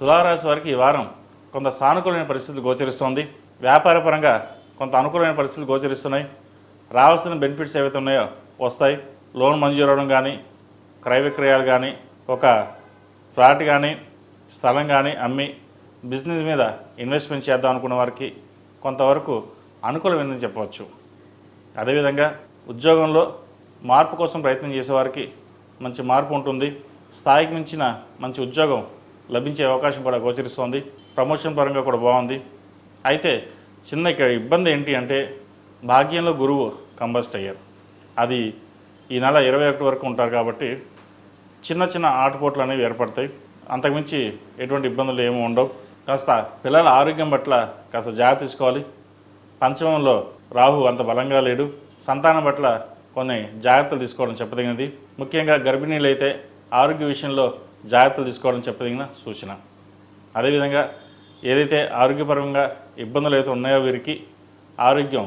తులారాశి వారికి ఈ వారం కొంత సానుకూలమైన పరిస్థితులు గోచరిస్తోంది. వ్యాపారపరంగా కొంత అనుకూలమైన పరిస్థితులు గోచరిస్తున్నాయి. రావాల్సిన బెనిఫిట్స్ ఏవైతే ఉన్నాయో వస్తాయి. లోన్ మంజూరు అవడం కానీ, క్రయ విక్రయాలు కానీ, ఒక ఫ్లాట్ కానీ, స్థలం కానీ అమ్మి బిజినెస్ మీద ఇన్వెస్ట్మెంట్ చేద్దాం అనుకున్న వారికి కొంతవరకు అనుకూలమైందని చెప్పవచ్చు. అదేవిధంగా ఉద్యోగంలో మార్పు కోసం ప్రయత్నం చేసేవారికి మంచి మార్పు ఉంటుంది. స్థాయికి మించిన మంచి ఉద్యోగం లభించే అవకాశం కూడా గోచరిస్తోంది. ప్రమోషన్ పరంగా కూడా బాగుంది. అయితే చిన్న ఇక్కడ ఇబ్బంది ఏంటి అంటే భాగ్యంలో గురువు కంబస్ట్ అయ్యారు. అది ఈ నెల 21 వరకు ఉంటారు కాబట్టి చిన్న చిన్న ఆటపోట్లు అనేవి ఏర్పడతాయి. అంతకుమించి ఎటువంటి ఇబ్బందులు ఏమీ ఉండవు. కాస్త పిల్లల ఆరోగ్యం పట్ల కాస్త జాగ్రత్త తీసుకోవాలి. పంచమంలో రాహు అంత బలంగా లేడు. సంతానం పట్ల కొన్ని జాగ్రత్తలు తీసుకోవడం చెప్పదగినది. ముఖ్యంగా గర్భిణీలు అయితే ఆరోగ్య విషయంలో జాగ్రత్తలు తీసుకోవడం చెప్పదగిన సూచన. అదేవిధంగా ఏదైతే ఆరోగ్యపరంగా ఇబ్బందులు అయితే ఉన్నాయో వీరికి ఆరోగ్యం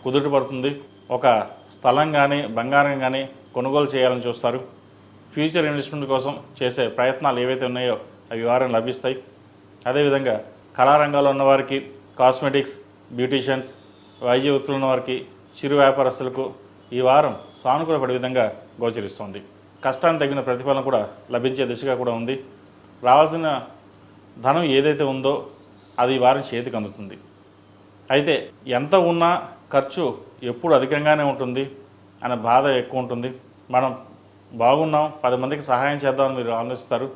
కుదుట పడుతుంది. ఒక స్థలం కానీ బంగారం కానీ కొనుగోలు చేయాలని చూస్తారు. ఫ్యూచర్ ఇన్వెస్ట్మెంట్ కోసం చేసే ప్రయత్నాలు ఏవైతే ఉన్నాయో అవి వారం లభిస్తాయి. అదేవిధంగా కళారంగాల్లో ఉన్నవారికి, కాస్మెటిక్స్, బ్యూటీషియన్స్, వైద్య వృత్తులు ఉన్నవారికి, చిరు వ్యాపారస్తులకు ఈ వారం సానుకూలపడే విధంగా గోచరిస్తోంది. కష్టానికి తగిన ప్రతిఫలం కూడా లభించే దిశగా కూడా ఉంది. రావాల్సిన ధనం ఏదైతే ఉందో అది ఈ వారం చేతికి అందుతుంది. అయితే ఎంత ఉన్నా ఖర్చు ఎప్పుడు అధికంగానే ఉంటుంది అనే బాధ ఎక్కువ ఉంటుంది. మనం బాగున్నాం, 10 మందికి సహాయం చేద్దామని మీరు ఆలోచిస్తారు.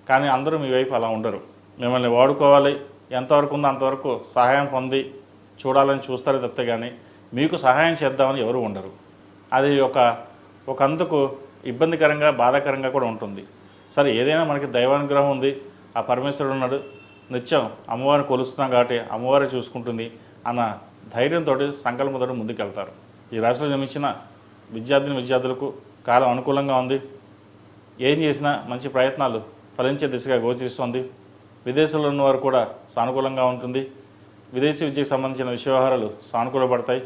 కానీ అందరూ మీ వైపు అలా ఉండరు. మిమ్మల్ని వాడుకోవాలి, ఎంతవరకు ఉందో అంతవరకు సహాయం పొంది చూడాలని చూస్తారు తప్పితే కానీ మీకు సహాయం చేద్దామని ఎవరు ఉండరు. అది ఒక అందుకు ఇబ్బందికరంగా, బాధాకరంగా కూడా ఉంటుంది. సరే, ఏదైనా మనకి దైవానుగ్రహం ఉంది, ఆ పరమేశ్వరుడు ఉన్నాడు, నిత్యం అమ్మవారిని కొలుస్తున్నాం కాబట్టి అమ్మవారే చూసుకుంటుంది అన్న ధైర్యంతో, సంకల్పంతో ముందుకెళ్తారు. ఈ రాశిలో జన్మించిన విద్యార్థులకు కాలం అనుకూలంగా ఉంది. ఏం చేసినా మంచి ప్రయత్నాలు ఫలించే దిశగా గోచరిస్తోంది. విదేశాల్లో ఉన్నవారు కూడా సానుకూలంగా ఉంటుంది. విదేశీ విద్యకు సంబంధించిన వ్యవహారాలు సానుకూలపడతాయి.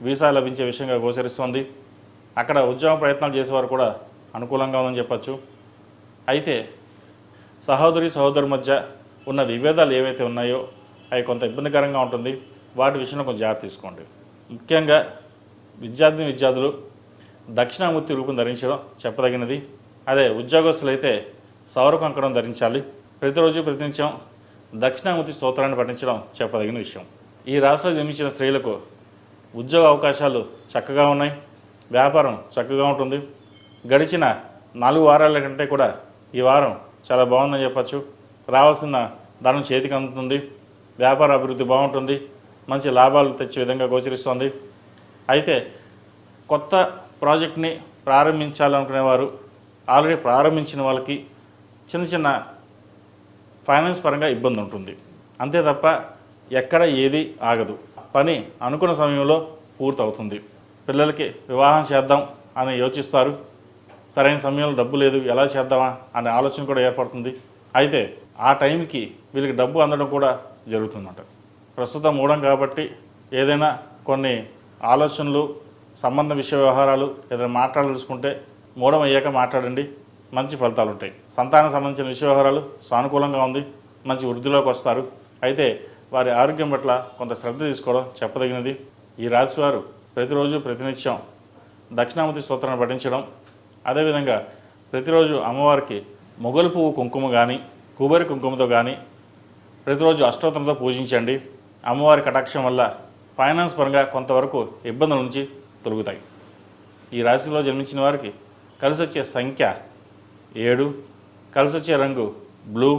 వీసా లభించే విషయంగా గోచరిస్తోంది. అక్కడ ఉద్యోగ ప్రయత్నాలు చేసేవారు కూడా అనుకూలంగా ఉందని చెప్పచ్చు. అయితే సహోదరు మధ్య ఉన్న విభేదాలు ఏవైతే ఉన్నాయో అవి కొంత ఇబ్బందికరంగా ఉంటుంది. వాటి విషయంలో కొంచెం జాగ్రత్త తీసుకోండి. ముఖ్యంగా విద్యార్థులు దక్షిణామూర్తి రూపం ధరించడం చెప్పదగినది. అదే ఉద్యోగస్తులు అయితే సౌర కంకణం ధరించాలి. ప్రతిరోజు ప్రతినిత్యం దక్షిణామూర్తి స్తోత్రాన్ని పఠించడం చెప్పదగిన విషయం. ఈ రాశిలో జన్మించిన స్త్రీలకు ఉద్యోగ అవకాశాలు చక్కగా ఉన్నాయి. వ్యాపారం చక్కగా ఉంటుంది. గడిచిన 4 వారాల కంటే కూడా ఈ వారం చాలా బాగుందని చెప్పచ్చు. రావాల్సిన ధనం చేతికి అందుతుంది. వ్యాపార అభివృద్ధి బాగుంటుంది. మంచి లాభాలు తెచ్చే విధంగా గోచరిస్తోంది. అయితే కొత్త ప్రాజెక్ట్ని ప్రారంభించాలనుకునేవారు, ఆల్రెడీ ప్రారంభించిన వాళ్ళకి చిన్న ఫైనాన్స్ పరంగా ఇబ్బంది ఉంటుంది. అంతే తప్ప ఎక్కడ ఏది ఆగదు. పని అనుకున్న సమయంలో పూర్తవుతుంది. పిల్లలకి వివాహం చేద్దాం అని యోచిస్తారు. సరైన సమయంలో డబ్బు లేదు, ఎలా చేద్దామా అనే ఆలోచన కూడా ఏర్పడుతుంది. అయితే ఆ టైంకి వీళ్ళకి డబ్బు అందడం కూడా జరుగుతుందన్నమాట. ప్రస్తుతం మూడం కాబట్టి ఏదైనా కొన్ని ఆలోచనలు, సంబంధ విషయ వ్యవహారాలు ఏదైనా మాట్లాడాల్సుకుంటే మూడం అయ్యాక మాట్లాడండి, మంచి ఫలితాలు ఉంటాయి. సంతానం సంబంధించిన విషయ వ్యవహారాలు సానుకూలంగా ఉంది. మంచి వృద్ధిలోకి వస్తారు. అయితే వారి ఆరోగ్యం పట్ల కొంత శ్రద్ధ తీసుకోవడం చెప్పదగినది. ఈ రాశివారు ప్రతిరోజు ప్రతినిత్యం దక్షిణామూర్తి స్తోత్రాన్ని పఠించడం, అదేవిధంగా ప్రతిరోజు అమ్మవారికి మొగలు పువ్వు కుంకుమ కానీ, కుబరి కుంకుమతో కానీ ప్రతిరోజు అష్టోత్తరంతో పూజించండి. అమ్మవారి కటాక్షం వల్ల ఫైనాన్స్ పరంగా కొంతవరకు ఇబ్బందుల నుంచి తొలగుతాయి. ఈ రాశిలో జన్మించిన వారికి కలిసి వచ్చే సంఖ్య 7, కలిసి వచ్చే రంగు బ్లూ.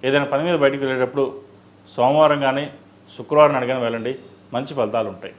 ఏదైనా పని మీద బయటికి వెళ్ళేటప్పుడు సోమవారం కానీ శుక్రవారం అడిగిన వెళ్ళండి, మంచి ఫలితాలు ఉంటాయి.